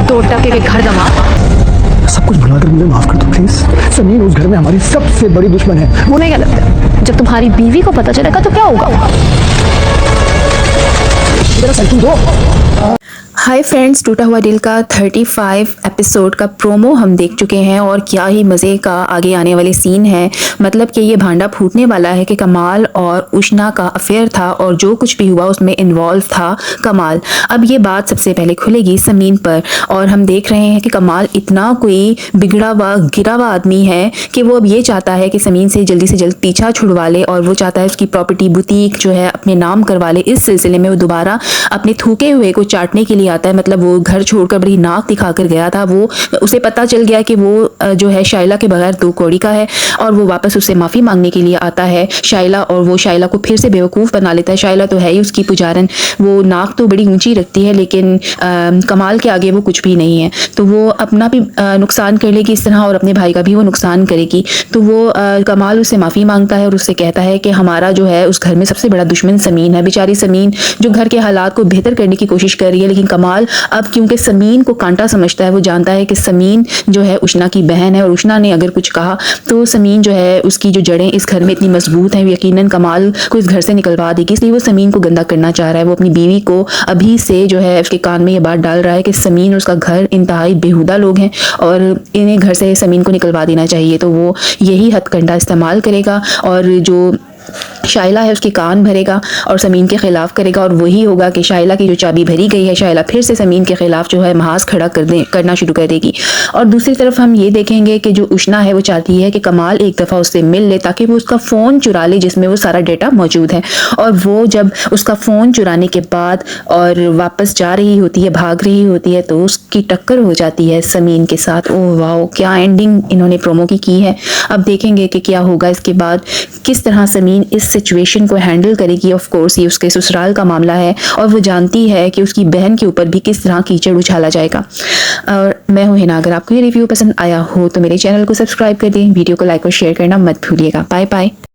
दो टके के घर दमाद। सब कुछ भुलाकर मुझे माफ कर दो प्लीज। समीन उस घर में हमारी सबसे बड़ी दुश्मन है। वो नहीं गलत। जब तुम्हारी बीवी को पता चलेगा तो क्या होगा? जरा सेल्फी दो। हाय फ्रेंड्स, टूटा हुआ दिल का 35 एपिसोड का प्रोमो हम देख चुके हैं और क्या ही मज़े का आगे आने वाले सीन है। मतलब कि ये भांडा फूटने वाला है कि कमाल और उष्णा का अफेयर था और जो कुछ भी हुआ उसमें इन्वॉल्व था कमाल। अब ये बात सबसे पहले खुलेगी समीन पर और हम देख रहे हैं कि कमाल इतना कोई बिगड़ा हुआ गिरा हुआ आदमी है कि वो अब ये चाहता है कि समीन से जल्द पीछा छुड़वा ले और वो चाहता है उसकी प्रॉपर्टी बुटीक जो है अपने नाम करवा ले। इस सिलसिले में वो दोबारा अपने थूके हुए को चाटने के लिए आता है। मतलब वो घर छोड़कर बड़ी नाक दिखाकर गया था। वो उसे पता चल गया कि वो जो है शाइला के बगैर दो कौड़ी का है और वो वापस उससे माफ़ी मांगने के लिए आता है शाइला, और वो शाइला को फिर से बेवकूफ़ बना लेता है। शाइला तो है ही उसकी पुजारन, वो नाक तो बड़ी ऊंची रखती है लेकिन कमाल के आगे वो कुछ भी नहीं है। तो वो अपना भी नुकसान कर लेगी इस तरह और अपने भाई का भी वो नुकसान करेगी। तो वो कमाल उससे माफ़ी मांगता है और उससे कहता है कि हमारा जो है उस घर में सबसे बड़ा दुश्मन समीन है। बेचारी समीन जो घर के हालात को बेहतर करने की कोशिश कर रही है, लेकिन कमाल अब क्योंकि समीन को कांटा समझता है, वो जानता है कि समीन जो है उष्णा की बहन है और उष्णा ने अगर कुछ कहा तो समीन जो है उसकी जो जड़ें इस घर में इतनी मजबूत हैं यकीनन कमाल को इस घर से निकलवा देगी। इसलिए वो समीन को गंदा करना चाह रहा है। वो अपनी बीवी को अभी से जो है उसके कान में ये बात डाल रहा है कि समीन और उसका घर इंतहाई बेहुदा लोग हैं और इन्हें घर से समीन को निकलवा देना चाहिए। तो वो यही हथकंडा इस्तेमाल करेगा और जो शाइला है उसके कान भरेगा और समीन के खिलाफ करेगा और वही होगा कि शाइला की जो चाबी भरी गई है शाइला फिर से समीन के खिलाफ जो है महाज खड़ा करना शुरू कर देगी। और दूसरी तरफ हम ये देखेंगे कि जो उष्णा है वो चाहती है कि कमाल एक दफ़ा उससे मिल ले ताकि वो उसका फ़ोन चुरा ले जिसमें वो सारा डेटा मौजूद है। और वो जब उसका फ़ोन चुराने के बाद और वापस जा रही होती है, भाग रही होती है, तो उसकी टक्कर हो जाती है समीन के साथ। ओह वाह, क्या एंडिंग इन्होंने प्रोमो की है। अब देखेंगे कि क्या होगा इसके बाद, किस तरह समीन इस सिचुएशन को हैंडल करेगी। ऑफ कोर्स ये उसके ससुराल का मामला है और वो जानती है कि उसकी बहन के ऊपर भी किस तरह कीचड़ उछाला जाएगा। और मैं हूं हिना। अगर आपको ये रिव्यू पसंद आया हो तो मेरे चैनल को सब्सक्राइब कर दें, वीडियो को लाइक और शेयर करना मत भूलिएगा। Bye bye.